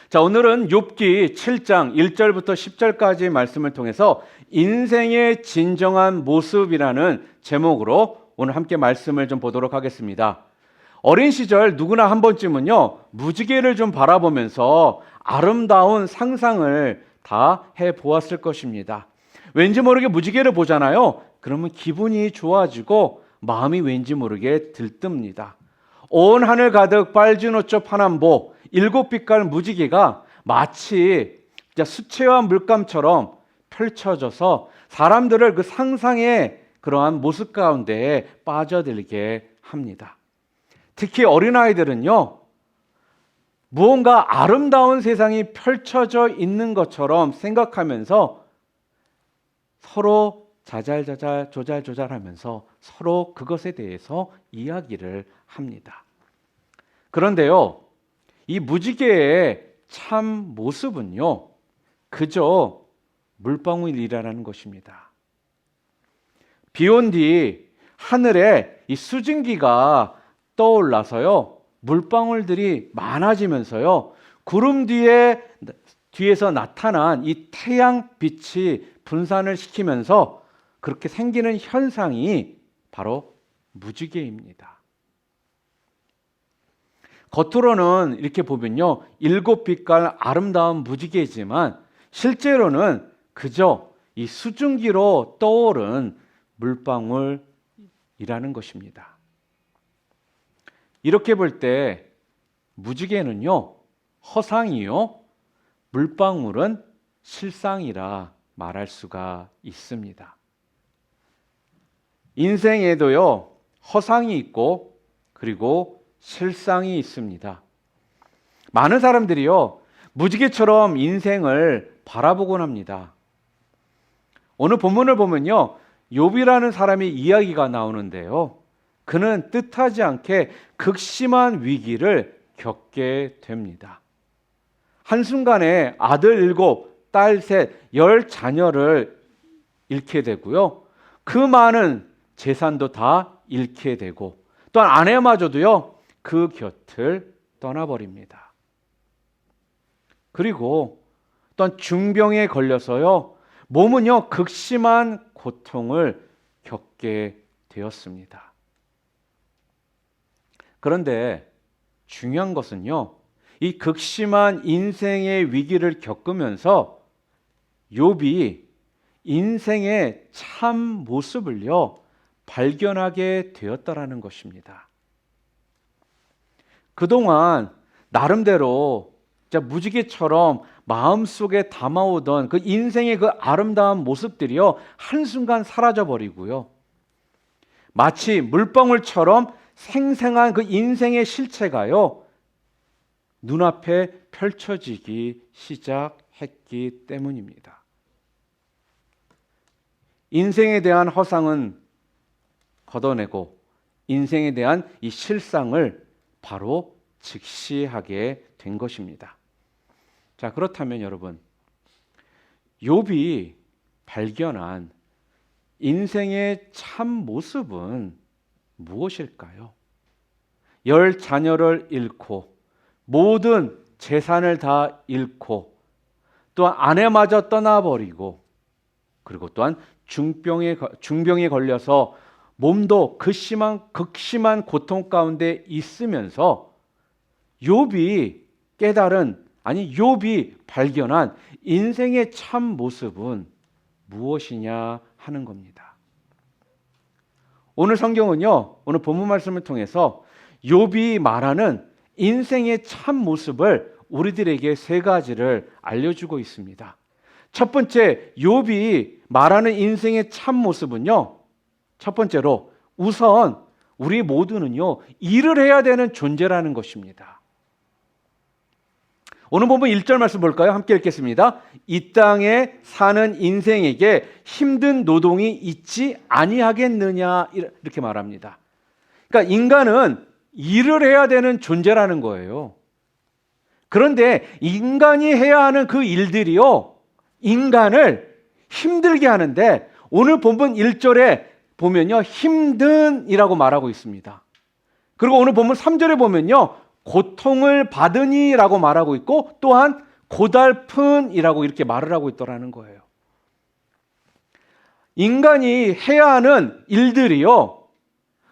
자, 오늘은 욥기 7장 1절부터 10절까지 말씀을 통해서 인생의 진정한 모습이라는 제목으로 오늘 함께 말씀을 좀 보도록 하겠습니다. 어린 시절 누구나 한 번쯤은요, 무지개를 좀 바라보면서 아름다운 상상을 다 해보았을 것입니다. 왠지 모르게 무지개를 보잖아요. 그러면 기분이 좋아지고 마음이 왠지 모르게 들뜹니다. 온 하늘 가득 빨주노초 파남보 7빛깔 무지개가 마치 수채화 물감처럼 펼쳐져서 사람들을 그 상상의 그러한 모습 가운데 빠져들게 합니다. 특히 어린아이들은요, 무언가 아름다운 세상이 펼쳐져 있는 것처럼 생각하면서 서로 자잘자잘 조잘조잘하면서 서로 그것에 대해서 이야기를 합니다. 그런데요, 이 무지개의 참 모습은요, 그저 물방울이라는 것입니다. 비 온 뒤 하늘에 이 수증기가 떠올라서요, 물방울들이 많아지면서요, 구름 뒤에서 나타난 이 태양빛이 분산을 시키면서 그렇게 생기는 현상이 바로 무지개입니다. 겉으로는 이렇게 보면요, 7빛깔 아름다운 무지개지만 실제로는 그저 이 수증기로 떠오른 물방울이라는 것입니다. 이렇게 볼 때 무지개는요, 허상이요, 물방울은 실상이라 말할 수가 있습니다. 인생에도요, 허상이 있고 그리고 실상이 있습니다. 많은 사람들이요, 무지개처럼 인생을 바라보곤 합니다. 오늘 본문을 보면요, 욥이라는 사람의 이야기가 나오는데요, 그는 뜻하지 않게 극심한 위기를 겪게 됩니다. 한순간에 아들 7, 딸 3, 10 자녀를 잃게 되고요, 그 많은 재산도 다 잃게 되고, 또한 아내마저도요, 그 곁을 떠나버립니다. 그리고 또한 중병에 걸려서요, 몸은요, 극심한 고통을 겪게 되었습니다. 그런데 중요한 것은요, 이 극심한 인생의 위기를 겪으면서 욥이 인생의 참 모습을요, 발견하게 되었다라는 것입니다. 그동안 나름대로 무지개처럼 마음속에 담아오던 그 인생의 그 아름다운 모습들이요, 한순간 사라져버리고요, 마치 물방울처럼 생생한 그 인생의 실체가요, 눈앞에 펼쳐지기 시작했기 때문입니다. 인생에 대한 허상은 걷어내고 인생에 대한 이 실상을 바로 직시하게 된 것입니다. 자, 그렇다면 여러분, 욥이 발견한 인생의 참 모습은 무엇일까요? 10 자녀를 잃고 모든 재산을 다 잃고 또한 아내마저 떠나버리고 그리고 또한 중병에 걸려서 몸도 극심한 고통 가운데 있으면서 욥이 발견한 인생의 참 모습은 무엇이냐 하는 겁니다. 오늘 성경은요, 오늘 본문 말씀을 통해서 욥이 말하는 인생의 참 모습을 우리들에게 3가지를 알려주고 있습니다. 첫 번째, 욥이 말하는 인생의 참 모습은요, 첫 번째로 우선 우리 모두는요, 일을 해야 되는 존재라는 것입니다. 오늘 본문 1절 말씀 볼까요? 함께 읽겠습니다. 이 땅에 사는 인생에게 힘든 노동이 있지 아니하겠느냐, 이렇게 말합니다. 그러니까 인간은 일을 해야 되는 존재라는 거예요. 그런데 인간이 해야 하는 그 일들이요, 인간을 힘들게 하는데 오늘 본문 1절에 보면요, 힘든이라고 말하고 있습니다. 그리고 오늘 본문 3절에 보면요, 고통을 받으니라고 말하고 있고 또한 고달픈이라고 이렇게 말을 하고 있더라는 거예요. 인간이 해야 하는 일들이요,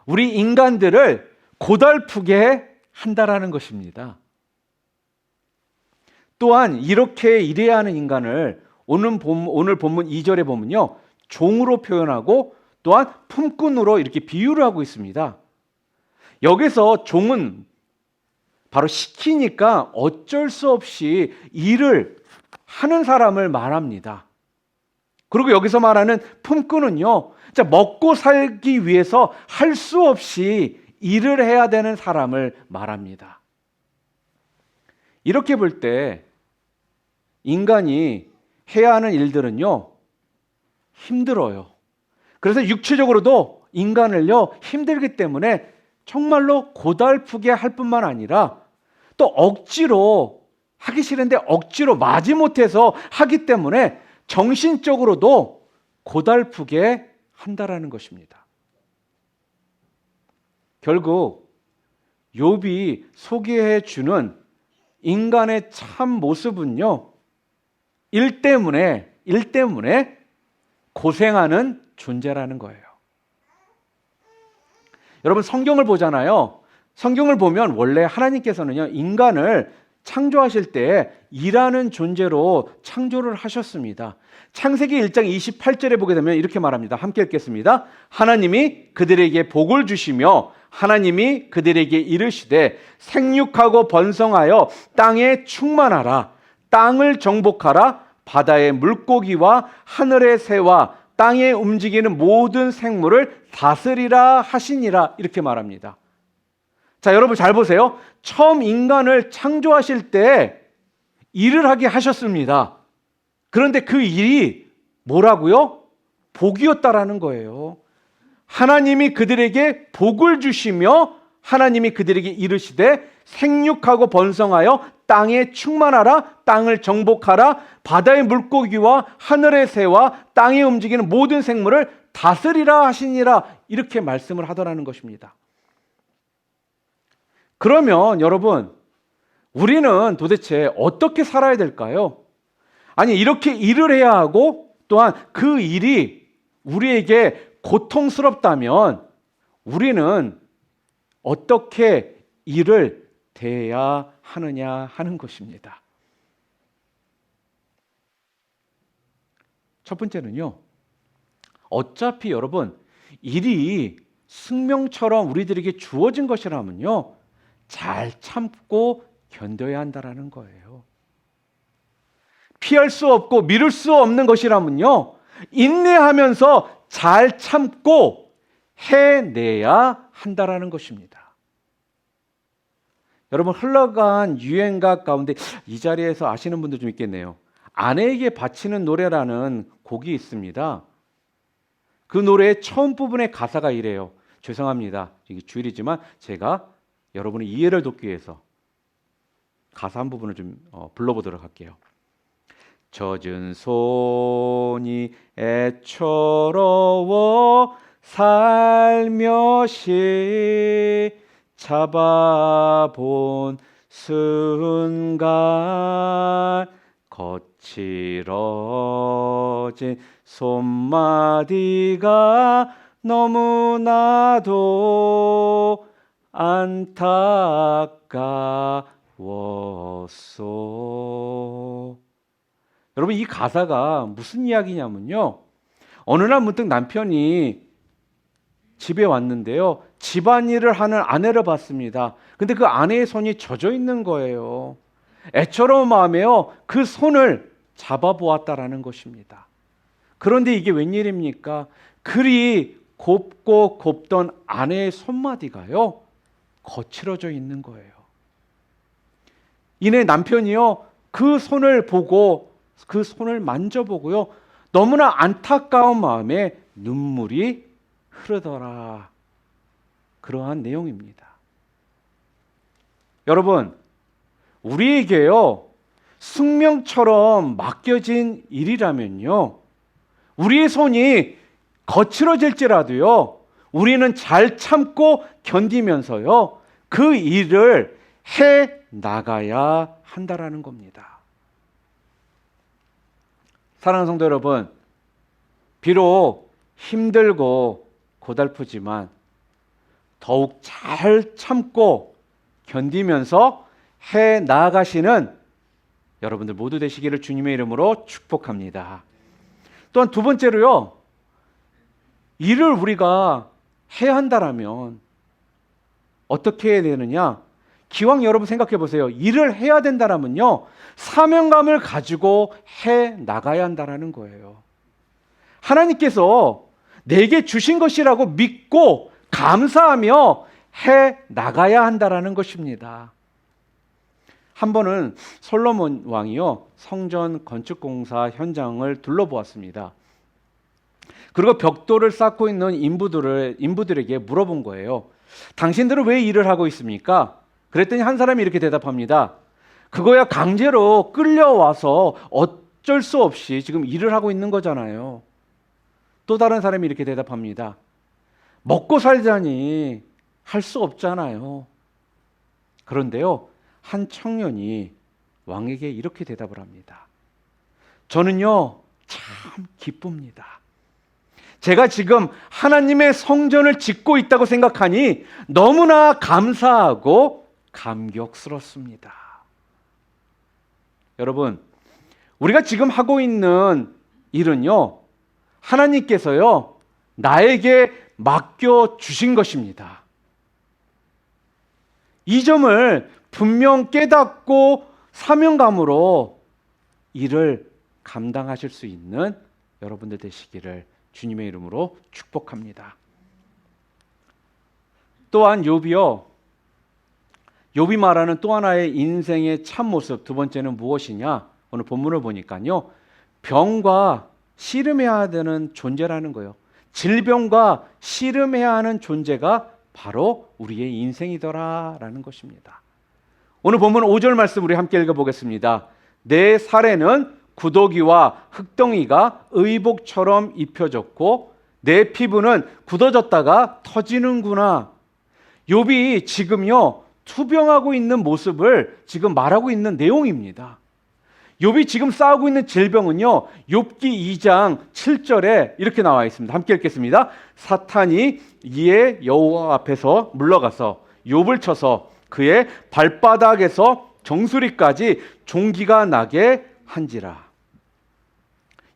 우리 인간들을 고달프게 한다라는 것입니다. 또한 이렇게 일해야 하는 인간을 오늘 본문 2절에 보면요, 종으로 표현하고 또한 품꾼으로 이렇게 비유를 하고 있습니다. 여기서 종은 바로 시키니까 어쩔 수 없이 일을 하는 사람을 말합니다. 그리고 여기서 말하는 품꾼은요, 먹고 살기 위해서 할 수 없이 일을 해야 되는 사람을 말합니다. 이렇게 볼 때 인간이 해야 하는 일들은요, 힘들어요. 그래서 육체적으로도 인간을요, 힘들기 때문에 정말로 고달프게 할 뿐만 아니라 또 억지로 하기 싫은데 억지로 마지못해서 하기 때문에 정신적으로도 고달프게 한다라는 것입니다. 결국 욥이 소개해 주는 인간의 참 모습은요, 일 때문에 고생하는 존재라는 거예요. 여러분, 성경을 보잖아요. 성경을 보면 원래 하나님께서는요, 인간을 창조하실 때 일하는 존재로 창조를 하셨습니다. 창세기 1장 28절에 보게 되면 이렇게 말합니다. 함께 읽겠습니다. 하나님이 그들에게 복을 주시며 하나님이 그들에게 이르시되 생육하고 번성하여 땅에 충만하라. 땅을 정복하라. 바다의 물고기와 하늘의 새와 땅에 움직이는 모든 생물을 다스리라 하시니라. 이렇게 말합니다. 자, 여러분 잘 보세요. 처음 인간을 창조하실 때 일을 하게 하셨습니다. 그런데 그 일이 뭐라고요? 복이었다라는 거예요. 하나님이 그들에게 복을 주시며 하나님이 그들에게 이르시되 생육하고 번성하여 땅에 충만하라. 땅을 정복하라. 바다의 물고기와 하늘의 새와 땅에 움직이는 모든 생물을 다스리라 하시니라. 이렇게 말씀을 하더라는 것입니다. 그러면 여러분, 우리는 도대체 어떻게 살아야 될까요? 아니, 이렇게 일을 해야 하고 또한 그 일이 우리에게 고통스럽다면 우리는 어떻게 일을 대해야 하느냐 하는 것입니다. 첫 번째는요, 어차피 여러분, 일이 숙명처럼 우리들에게 주어진 것이라면요, 잘 참고 견뎌야 한다라는 거예요. 피할 수 없고 미룰 수 없는 것이라면요, 인내하면서 잘 참고 해내야 한다라는 것입니다. 여러분, 흘러간 유행가 가운데 이 자리에서 아시는 분들 좀 있겠네요. 아내에게 바치는 노래라는 곡이 있습니다. 그 노래의 처음 부분의 가사가 이래요. 죄송합니다. 이게 주일이지만 제가 여러분의 이해를 돕기 위해서 가사 한 부분을 좀 불러보도록 할게요. 젖은 손이 애처로워 살며시 잡아본 순간 거칠어진 손마디가 너무나도 안타까웠소. 여러분, 이 가사가 무슨 이야기냐면요, 어느 날 문득 남편이 집에 왔는데요, 집안일을 하는 아내를 봤습니다. 근데 그 아내의 손이 젖어 있는 거예요. 애처로운 마음에요, 그 손을 잡아보았다라는 것입니다. 그런데 이게 웬일입니까? 그리 곱고 곱던 아내의 손마디가요, 거칠어져 있는 거예요. 이내 남편이요, 그 손을 보고 그 손을 만져보고요, 너무나 안타까운 마음에 눈물이 흐르더라. 그러한 내용입니다. 여러분, 우리에게요, 숙명처럼 맡겨진 일이라면요, 우리의 손이 거칠어질지라도요, 우리는 잘 참고 견디면서요, 그 일을 해 나가야 한다라는 겁니다. 사랑하는 성도 여러분, 비록 힘들고 고달프지만 더욱 잘 참고 견디면서 해 나가시는 여러분들 모두 되시기를 주님의 이름으로 축복합니다. 또한 두 번째로요, 일을 우리가 해야 한다라면 어떻게 해야 되느냐? 기왕 여러분 생각해 보세요. 일을 해야 된다라면요, 사명감을 가지고 해 나가야 한다라는 거예요. 하나님께서 내게 주신 것이라고 믿고 감사하며 해 나가야 한다라는 것입니다. 한 번은 솔로몬 왕이요, 성전 건축 공사 현장을 둘러보았습니다. 그리고 벽돌을 쌓고 있는 인부들에게 물어본 거예요. 당신들은 왜 일을 하고 있습니까? 그랬더니 한 사람이 이렇게 대답합니다. 그거야 강제로 끌려와서 어쩔 수 없이 지금 일을 하고 있는 거잖아요. 또 다른 사람이 이렇게 대답합니다. 먹고 살자니 할 수 없잖아요. 그런데요, 한 청년이 왕에게 이렇게 대답을 합니다. 저는요, 참 기쁩니다. 제가 지금 하나님의 성전을 짓고 있다고 생각하니 너무나 감사하고 감격스럽습니다. 여러분, 우리가 지금 하고 있는 일은요, 하나님께서요, 나에게 맡겨 주신 것입니다. 이 점을 분명 깨닫고 사명감으로 일을 감당하실 수 있는 여러분들 되시기를 주님의 이름으로 축복합니다. 또한 욥이요, 욥이 말하는 또 하나의 인생의 참모습, 두 번째는 무엇이냐? 오늘 본문을 보니까요, 병과 씨름해야 되는 존재라는 거예요. 질병과 씨름해야 하는 존재가 바로 우리의 인생이더라라는 것입니다. 오늘 본문 5절 말씀 우리 함께 읽어보겠습니다. 내 살에는 구더기와 흙덩이가 의복처럼 입혀졌고 내 피부는 굳어졌다가 터지는구나. 욥이 지금요, 투병하고 있는 모습을 지금 말하고 있는 내용입니다. 욥이 지금 싸우고 있는 질병은요, 욥기 2장 7절에 이렇게 나와 있습니다. 함께 읽겠습니다. 사탄이 이에 여호와 앞에서 물러가서 욥을 쳐서 그의 발바닥에서 정수리까지 종기가 나게 한지라.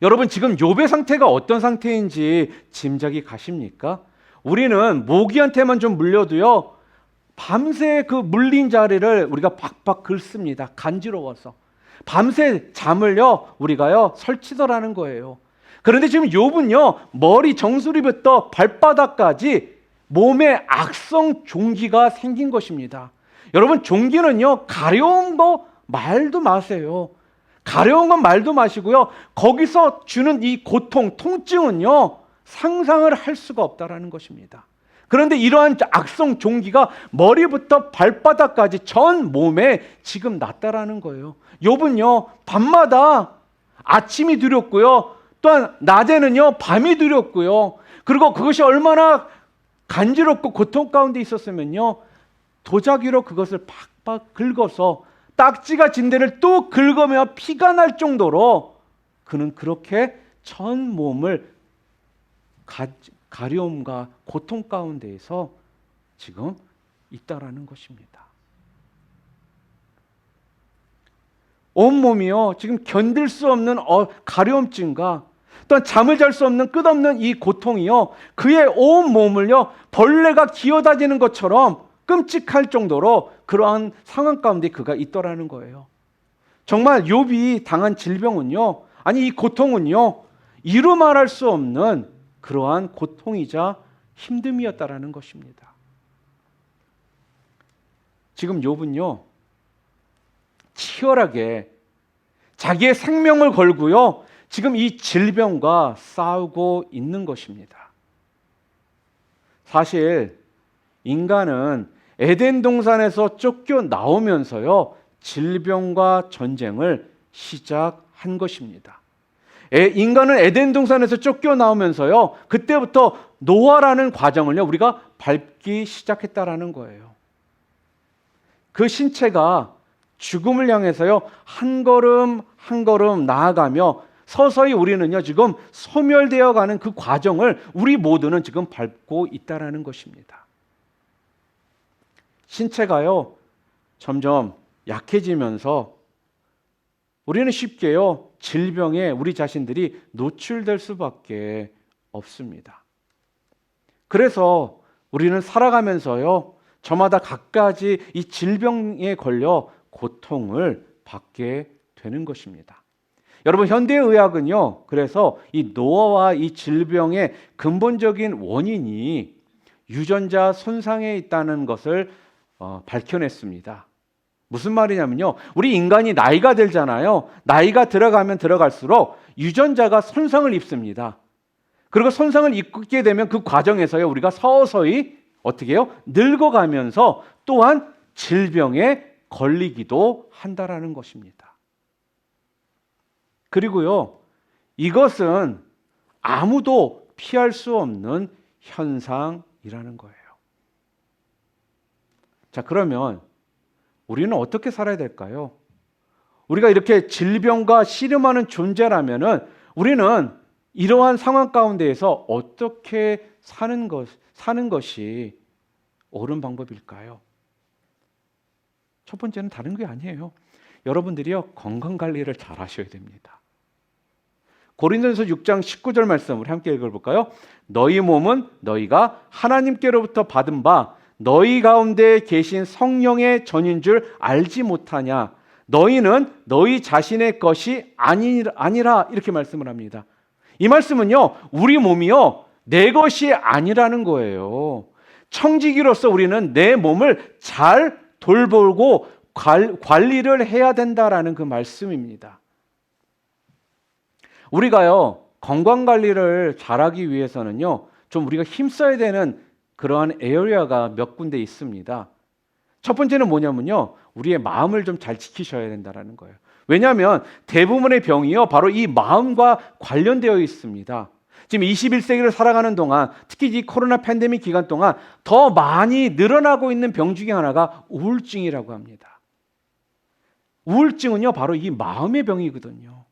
여러분, 지금 욥의 상태가 어떤 상태인지 짐작이 가십니까? 우리는 모기한테만 좀 물려도요, 밤새 그 물린 자리를 우리가 박박 긁습니다. 간지러워서. 밤새 잠을요, 우리가요, 설치더라는 거예요. 그런데 지금 욥은요, 머리 정수리부터 발바닥까지 몸에 악성 종기가 생긴 것입니다. 여러분, 종기는요, 가려운 거 말도 마세요. 가려운 건 말도 마시고요, 거기서 주는 이 고통, 통증은요, 상상을 할 수가 없다라는 것입니다. 그런데 이러한 악성 종기가 머리부터 발바닥까지 전 몸에 지금 났다라는 거예요. 욥은요, 밤마다 아침이 두렵고요, 또한 낮에는요, 밤이 두렵고요, 그리고 그것이 얼마나 간지럽고 고통 가운데 있었으면요, 도자기로 그것을 팍팍 긁어서 딱지가 진 데를 또 긁으며 피가 날 정도로 그는 그렇게 전 몸을 가려움과 고통 가운데에서 지금 있다라는 것입니다. 온몸이요, 지금 견딜 수 없는 가려움증과 또한 잠을 잘 수 없는 끝없는 이 고통이요, 그의 온 몸을요, 벌레가 기어다니는 것처럼 끔찍할 정도로 그러한 상황 가운데 그가 있더라는 거예요. 정말 욥이 당한 질병은요, 아니 이 고통은요, 이루 말할 수 없는 그러한 고통이자 힘듦이었다라는 것입니다. 지금 욥은요, 치열하게 자기의 생명을 걸고요, 지금 이 질병과 싸우고 있는 것입니다. 사실 인간은 에덴 동산에서 쫓겨 나오면서요, 질병과 전쟁을 시작한 것입니다. 인간은 에덴 동산에서 쫓겨 나오면서요, 그때부터 노아라는 과정을요, 우리가 밟기 시작했다라는 거예요. 그 신체가 죽음을 향해서요 한 걸음 한 걸음 나아가며 서서히 우리는요 지금 소멸되어 가는 그 과정을 우리 모두는 지금 밟고 있다라는 것입니다. 신체가요 점점 약해지면서 우리는 쉽게요 질병에 우리 자신들이 노출될 수밖에 없습니다. 그래서 우리는 살아가면서요 저마다 갖가지 이 질병에 걸려 고통을 받게 되는 것입니다. 여러분 현대의학은요 그래서 이 노화와 이 질병의 근본적인 원인이 유전자 손상에 있다는 것을 밝혀냈습니다. 무슨 말이냐면요 우리 인간이 나이가 들잖아요. 나이가 들어가면 들어갈수록 유전자가 손상을 입습니다. 그리고 손상을 입게 되면 그 과정에서요 우리가 서서히 어떻게 해요? 늙어가면서 또한 질병에 걸리기도 한다라는 것입니다. 그리고요 이것은 아무도 피할 수 없는 현상이라는 거예요. 자, 그러면 우리는 어떻게 살아야 될까요? 우리가 이렇게 질병과 씨름하는 존재라면은 우리는 이러한 상황 가운데에서 어떻게 사는 것이 옳은 방법일까요? 첫 번째는 다른 게 아니에요. 여러분들이요 건강 관리를 잘 하셔야 됩니다. 고린도전서 6장 19절 말씀을 함께 읽어볼까요? 너희 몸은 너희가 하나님께로부터 받은 바 너희 가운데 계신 성령의 전인 줄 알지 못하냐? 너희는 너희 자신의 것이 아니라 이렇게 말씀을 합니다. 이 말씀은요 우리 몸이요 내 것이 아니라는 거예요. 청지기로서 우리는 내 몸을 잘 돌보고 관리를 해야 된다라는 그 말씀입니다. 우리가요 건강 관리를 잘하기 위해서는요 좀 우리가 힘써야 되는 그러한 에어리어가 몇 군데 있습니다. 첫 번째는 뭐냐면요 우리의 마음을 좀 잘 지키셔야 된다는 거예요. 왜냐하면 대부분의 병이요 바로 이 마음과 관련되어 있습니다. 지금 21세기를 살아가는 동안 특히 이 코로나 팬데믹 기간 동안 더 많이 늘어나고 있는 병 중에 하나가 우울증이라고 합니다. 우울증은요 바로 이 마음의 병이거든요.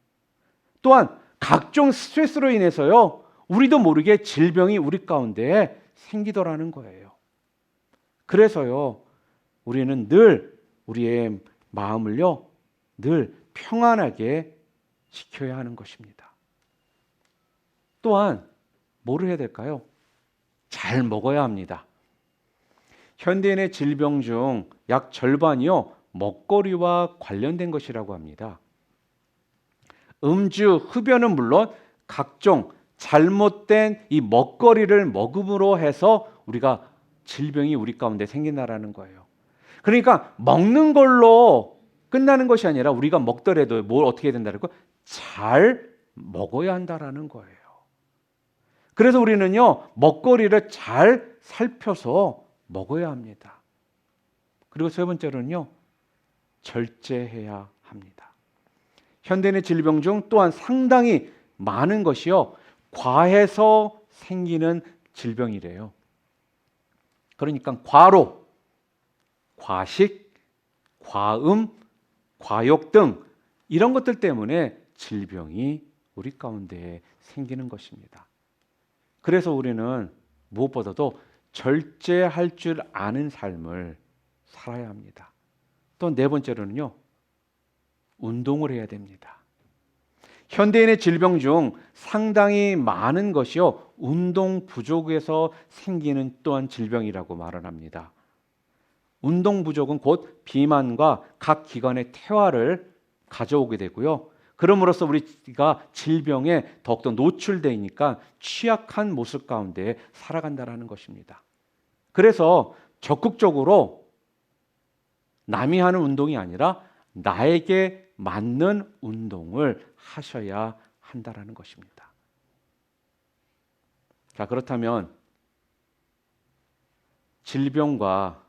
또한 각종 스트레스로 인해서요 우리도 모르게 질병이 우리 가운데 생기더라는 거예요. 그래서요 우리는 늘 우리의 마음을요 늘 평안하게 지켜야 하는 것입니다. 또한 뭐를 해야 될까요? 잘 먹어야 합니다. 현대인의 질병 중 약 절반이요 먹거리와 관련된 것이라고 합니다. 음주, 흡연은 물론 각종 잘못된 이 먹거리를 먹음으로 해서 우리가 질병이 우리 가운데 생긴다라는 거예요. 그러니까 먹는 걸로 끝나는 것이 아니라 우리가 먹더라도 뭘 어떻게 해야 된다는 거? 잘 먹어야 한다라는 거예요. 그래서 우리는요 먹거리를 잘 살펴서 먹어야 합니다. 그리고 세 번째로는요 절제해야 합니다. 현대인의 질병 중 또한 상당히 많은 것이요 과해서 생기는 질병이래요. 그러니까 과로, 과식, 과음, 과욕 등 이런 것들 때문에 질병이 우리 가운데 생기는 것입니다. 그래서 우리는 무엇보다도 절제할 줄 아는 삶을 살아야 합니다. 또 네 번째로는요 운동을 해야 됩니다. 현대인의 질병 중 상당히 많은 것이요 운동 부족에서 생기는 또한 질병이라고 말을 합니다. 운동 부족은 곧 비만과 각 기관의 퇴화를 가져오게 되고요. 그럼으로써 우리가 질병에 더욱더 노출되니까 취약한 모습 가운데 살아간다는 것입니다. 그래서 적극적으로 남이 하는 운동이 아니라 나에게 맞는 운동을 하셔야 한다는 것입니다. 자, 그렇다면 질병과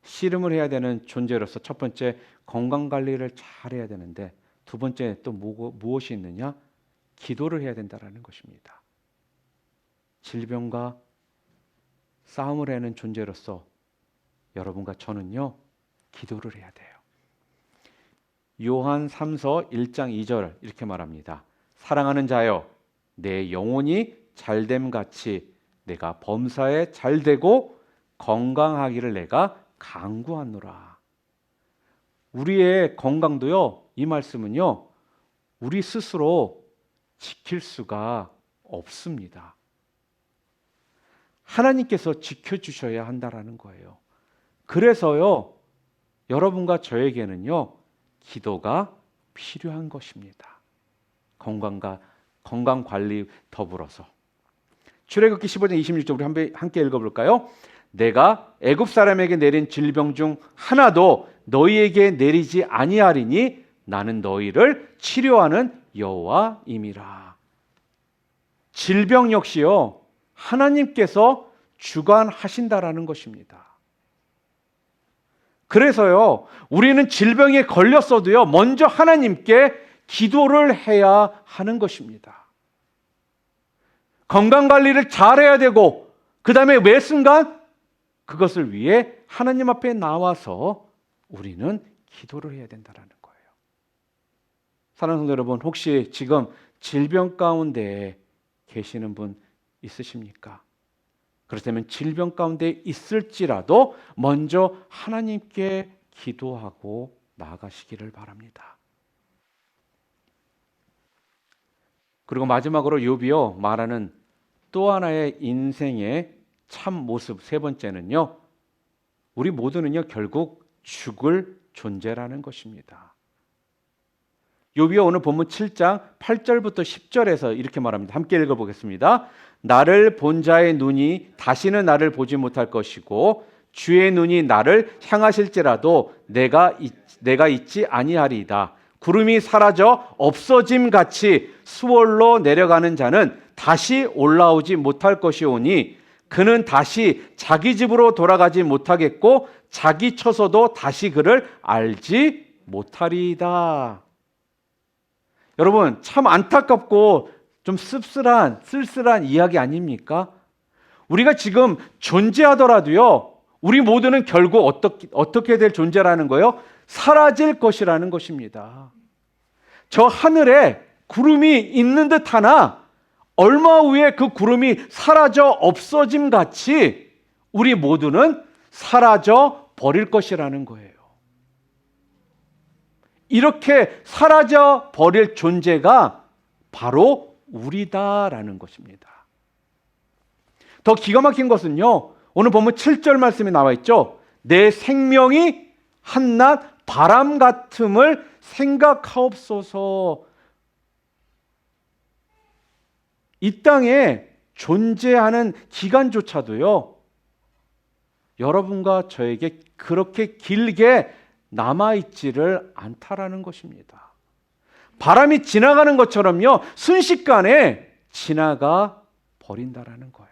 씨름을 해야 되는 존재로서 첫 번째 건강관리를 잘 해야 되는데 두 번째 또 무엇이 있느냐? 기도를 해야 된다는 것입니다. 질병과 싸움을 하는 존재로서 여러분과 저는요 기도를 해야 돼요. 요한 3서 1장 2절 이렇게 말합니다. 사랑하는 자여, 내 영혼이 잘됨 같이 내가 범사에 잘되고 건강하기를 내가 간구하노라. 우리의 건강도요, 이 말씀은요, 우리 스스로 지킬 수가 없습니다. 하나님께서 지켜주셔야 한다라는 거예요. 그래서요, 여러분과 저에게는요, 기도가 필요한 것입니다. 건강 관리 더불어서. 출애굽기 15장 26절 우리 함께 읽어볼까요? 내가 애굽 사람에게 내린 질병 중 하나도 너희에게 내리지 아니하리니 나는 너희를 치료하는 여호와임이라. 질병 역시요, 하나님께서 주관하신다라는 것입니다. 그래서요, 우리는 질병에 걸렸어도요, 먼저 하나님께 기도를 해야 하는 것입니다. 건강관리를 잘해야 되고, 그 다음에 매 순간 그것을 위해 하나님 앞에 나와서 우리는 기도를 해야 된다는 거예요. 사랑하는 성도 여러분, 혹시 지금 질병 가운데 계시는 분 있으십니까? 그렇다면 질병 가운데 있을지라도 먼저 하나님께 기도하고 나아가시기를 바랍니다. 그리고 마지막으로 욥이요 말하는 또 하나의 인생의 참 모습, 세 번째는요, 우리 모두는요 결국 죽을 존재라는 것입니다. 욥이요 오늘 본문 7장 8절부터 10절에서 이렇게 말합니다. 함께 읽어보겠습니다. 나를 본 자의 눈이 다시는 나를 보지 못할 것이고 주의 눈이 나를 향하실지라도 내가 있지 아니하리이다. 구름이 사라져 없어짐 같이 수월로 내려가는 자는 다시 올라오지 못할 것이오니 그는 다시 자기 집으로 돌아가지 못하겠고 자기 처소도 다시 그를 알지 못하리이다. 여러분, 참 안타깝고 좀 쓸쓸한 이야기 아닙니까? 우리가 지금 존재하더라도요, 우리 모두는 결국 어떻게 될 존재라는 거예요? 사라질 것이라는 것입니다. 저 하늘에 구름이 있는 듯 하나 얼마 후에 그 구름이 사라져 없어짐 같이 우리 모두는 사라져 버릴 것이라는 거예요. 이렇게 사라져 버릴 존재가 바로 우리다라는 것입니다. 더 기가 막힌 것은요, 오늘 보면 7절 말씀에 나와 있죠. 내 생명이 한낱 바람 같음을 생각하옵소서. 이 땅에 존재하는 기간조차도요, 여러분과 저에게 그렇게 길게 남아있지를 않다라는 것입니다. 바람이 지나가는 것처럼요, 순식간에 지나가 버린다라는 거예요.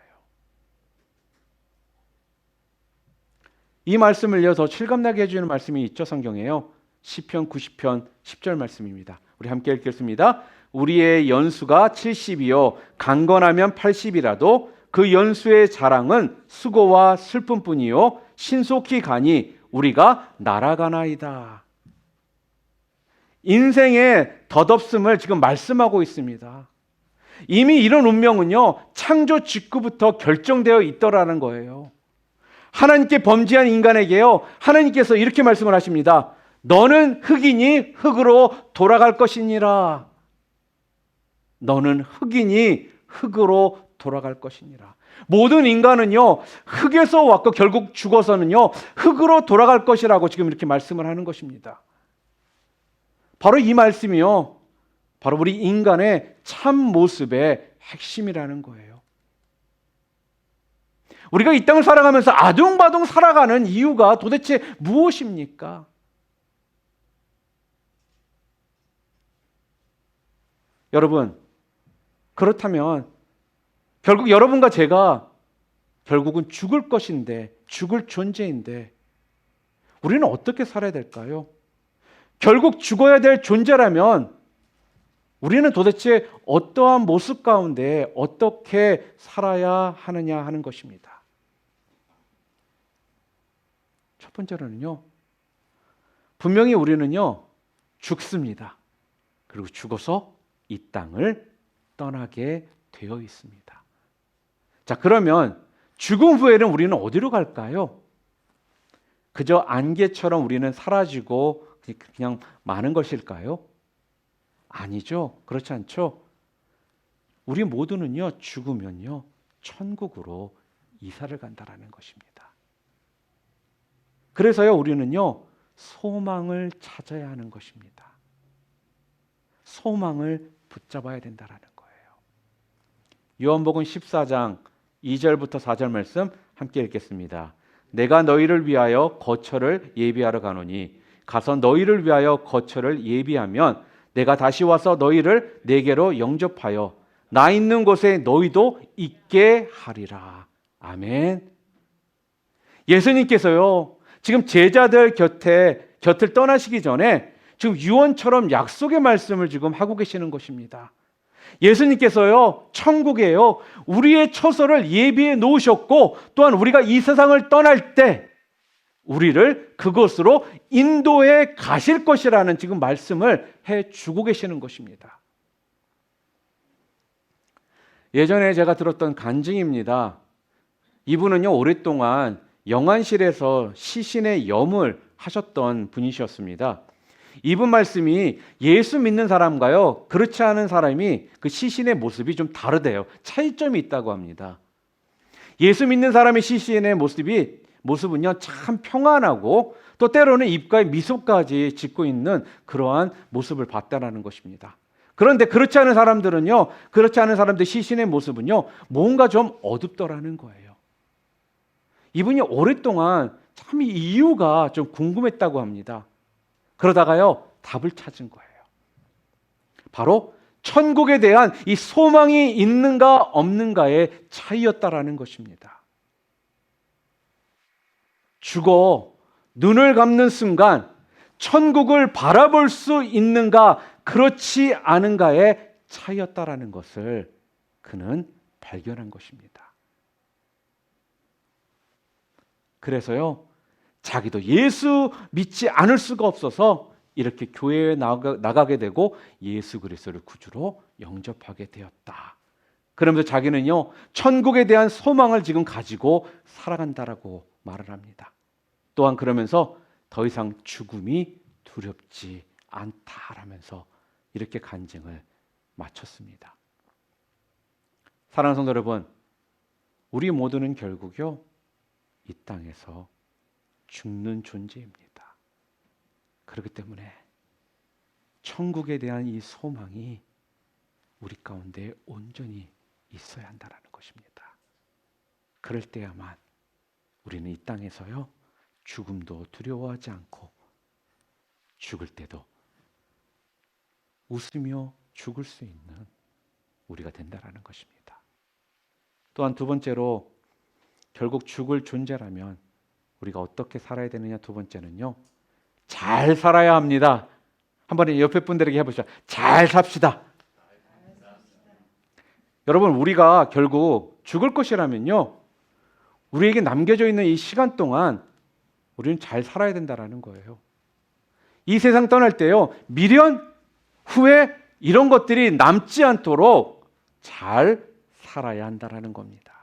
이 말씀을 이어서 실감나게 해주는 말씀이 있죠. 성경에요. 시편 90편 10절 말씀입니다. 우리 함께 읽겠습니다. 우리의 연수가 70이요 강건하면 80이라도 그 연수의 자랑은 수고와 슬픔뿐이요 신속히 가니 우리가 날아가나이다. 인생의 덧없음을 지금 말씀하고 있습니다. 이미 이런 운명은요 창조 직후부터 결정되어 있더라는 거예요. 하나님께 범죄한 인간에게요 하나님께서 이렇게 말씀을 하십니다. 너는 흙이니 흙으로 돌아갈 것이니라. 너는 흙이니 흙으로 돌아갈 것이니라. 모든 인간은요 흙에서 왔고 결국 죽어서는요 흙으로 돌아갈 것이라고 지금 이렇게 말씀을 하는 것입니다. 바로 이 말씀이요 바로 우리 인간의 참 모습의 핵심이라는 거예요. 우리가 이 땅을 살아가면서 아둥바둥 살아가는 이유가 도대체 무엇입니까? 여러분, 그렇다면 결국 여러분과 제가 결국은 죽을 것인데, 죽을 존재인데 우리는 어떻게 살아야 될까요? 결국 죽어야 될 존재라면 우리는 도대체 어떠한 모습 가운데 어떻게 살아야 하느냐 하는 것입니다. 첫 번째로는요, 분명히 우리는요, 죽습니다. 그리고 죽어서 이 땅을 떠나게 되어 있습니다. 자, 그러면 죽음 후에는 우리는 어디로 갈까요? 그저 안개처럼 우리는 사라지고 그냥 마는 것일까요? 아니죠. 그렇지 않죠. 우리 모두는요, 죽으면요, 천국으로 이사를 간다라는 것입니다. 그래서요, 우리는요, 소망을 찾아야 하는 것입니다. 소망을 붙잡아야 된다라는 거예요. 요한복음 14장 2절부터 4절 말씀 함께 읽겠습니다. 내가 너희를 위하여 거처를 예비하러 가노니 가서 너희를 위하여 거처를 예비하면 내가 다시 와서 너희를 내게로 영접하여 나 있는 곳에 너희도 있게 하리라. 아멘. 예수님께서요, 지금 제자들 곁을 떠나시기 전에 지금 유언처럼 약속의 말씀을 지금 하고 계시는 것입니다. 예수님께서요, 천국에요, 우리의 처소를 예비해 놓으셨고, 또한 우리가 이 세상을 떠날 때 우리를 그곳으로 인도해 가실 것이라는 지금 말씀을 해 주고 계시는 것입니다. 예전에 제가 들었던 간증입니다. 이분은요, 오랫동안 영안실에서 시신의 염을 하셨던 분이셨습니다. 이분 말씀이 예수 믿는 사람과요, 그렇지 않은 사람이 그 시신의 모습이 좀 다르대요. 차이점이 있다고 합니다. 예수 믿는 사람의 시신의 모습은요, 참 평안하고 또 때로는 입가에 미소까지 짓고 있는 그러한 모습을 봤다라는 것입니다. 그런데 그렇지 않은 사람들은요, 그렇지 않은 사람들 시신의 모습은요, 뭔가 좀 어둡더라는 거예요. 이분이 오랫동안 참 이 이유가 좀 궁금했다고 합니다. 그러다가요, 답을 찾은 거예요. 바로 천국에 대한 이 소망이 있는가 없는가의 차이였다라는 것입니다. 죽어 눈을 감는 순간 천국을 바라볼 수 있는가 그렇지 않은가의 차이였다라는 것을 그는 발견한 것입니다. 그래서요, 자기도 예수 믿지 않을 수가 없어서 이렇게 교회에 나가게 되고 예수 그리스도를 구주로 영접하게 되었다. 그러면서 자기는요, 천국에 대한 소망을 지금 가지고 살아간다라고 말을 합니다. 또한 그러면서 더 이상 죽음이 두렵지 않다라면서 이렇게 간증을 마쳤습니다. 사랑하는 성도 여러분, 우리 모두는 결국요, 이 땅에서 죽는 존재입니다. 그렇기 때문에 천국에 대한 이 소망이 우리 가운데 온전히 있어야 한다는 것입니다. 그럴 때야만 우리는 이 땅에서요, 죽음도 두려워하지 않고 죽을 때도 웃으며 죽을 수 있는 우리가 된다는 것입니다. 또한 두 번째로, 결국 죽을 존재라면 우리가 어떻게 살아야 되느냐, 두 번째는요, 잘 살아야 합니다. 한번 옆에 분들에게 해보시죠. 잘 삽시다. 여러분, 우리가 결국 죽을 것이라면요, 우리에게 남겨져 있는 이 시간 동안 우리는 잘 살아야 된다는 거예요. 이 세상 떠날 때요, 미련, 후회 이런 것들이 남지 않도록 잘 살아야 한다는 겁니다.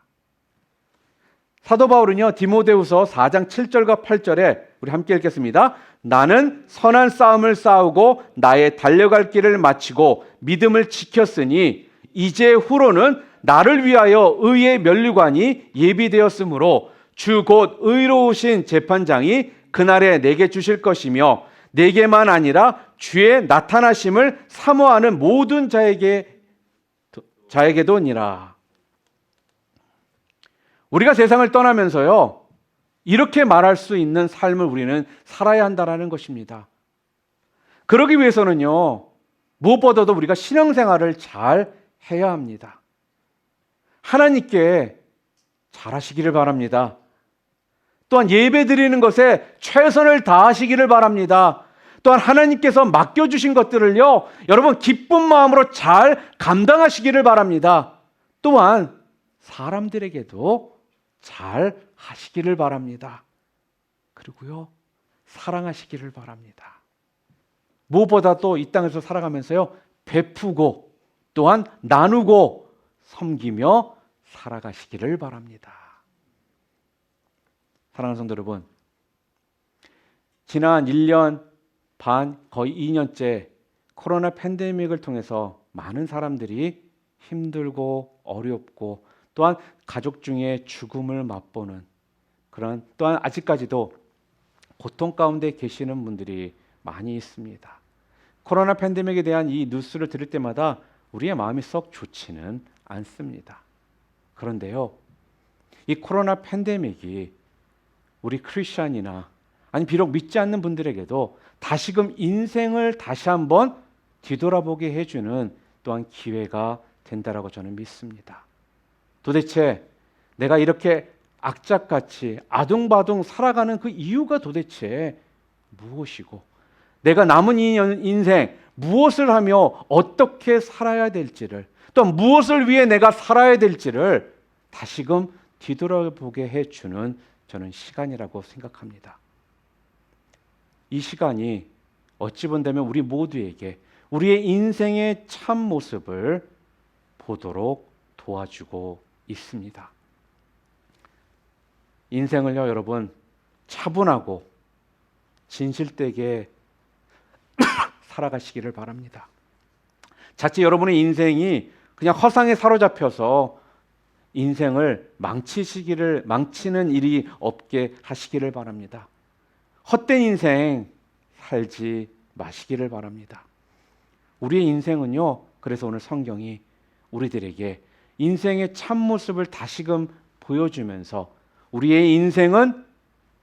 사도 바울은요, 디모데후서 4장 7절과 8절에 우리 함께 읽겠습니다. 나는 선한 싸움을 싸우고 나의 달려갈 길을 마치고 믿음을 지켰으니 이제 후로는 나를 위하여 의의 면류관이 예비되었으므로 주 곧 의로우신 재판장이 그날에 내게 주실 것이며 내게만 아니라 주의 나타나심을 사모하는 모든 자에게도니라. 우리가 세상을 떠나면서요, 이렇게 말할 수 있는 삶을 우리는 살아야 한다는 것입니다. 그러기 위해서는요, 무엇보다도 우리가 신앙생활을 잘 해야 합니다. 하나님께 잘하시기를 바랍니다. 또한 예배 드리는 것에 최선을 다하시기를 바랍니다. 또한 하나님께서 맡겨주신 것들을요, 여러분 기쁜 마음으로 잘 감당하시기를 바랍니다. 또한 사람들에게도 잘 하시기를 바랍니다. 그리고요, 사랑하시기를 바랍니다. 무엇보다도 이 땅에서 살아가면서요, 베푸고 또한 나누고 섬기며 살아가시기를 바랍니다. 사랑하는 성도 여러분, 지난 1년 반, 거의 2년째 코로나 팬데믹을 통해서 많은 사람들이 힘들고 어렵고 또한 가족 중에 죽음을 맛보는 그런, 또한 아직까지도 고통 가운데 계시는 분들이 많이 있습니다. 코로나 팬데믹에 대한 이 뉴스를 들을 때마다 우리의 마음이 썩 좋지는 않습니다. 그런데요, 이 코로나 팬데믹이 우리 크리스천이나 아니 비록 믿지 않는 분들에게도 다시금 인생을 다시 한번 뒤돌아보게 해주는 또한 기회가 된다라고 저는 믿습니다. 도대체 내가 이렇게 악착같이 아둥바둥 살아가는 그 이유가 도대체 무엇이고, 내가 남은 인생 무엇을 하며 어떻게 살아야 될지를, 또 무엇을 위해 내가 살아야 될지를 다시금 뒤돌아보게 해주는 저는 시간이라고 생각합니다. 이 시간이 어찌 본다면 우리 모두에게 우리의 인생의 참 모습을 보도록 도와주고 있습니다. 인생을요, 여러분, 차분하고 진실되게 살아가시기를 바랍니다. 자칫 여러분의 인생이 그냥 허상에 사로잡혀서 인생을 망치는 일이 없게 하시기를 바랍니다. 헛된 인생 살지 마시기를 바랍니다. 우리의 인생은요, 그래서 오늘 성경이 우리들에게 인생의 참모습을 다시금 보여주면서 우리의 인생은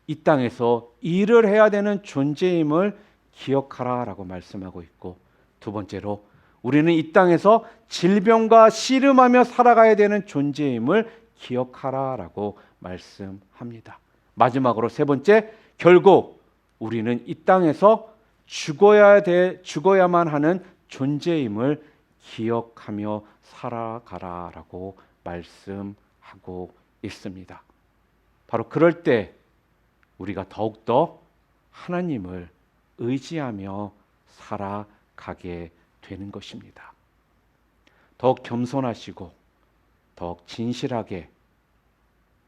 이 땅에서 일을 해야 되는 존재임을 기억하라라고 말씀하고 있고, 두 번째로 우리는 이 땅에서 질병과 씨름하며 살아가야 되는 존재임을 기억하라라고 말씀합니다. 마지막으로 세 번째, 결국 우리는 이 땅에서 죽어야만 하는 존재임을 기억하며 살아가라라고 말씀하고 있습니다. 바로 그럴 때 우리가 더욱더 하나님을 의지하며 살아가게 되는 것입니다. 더욱 겸손하시고 더욱 진실하게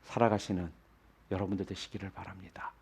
살아가시는 여러분들 되시기를 바랍니다.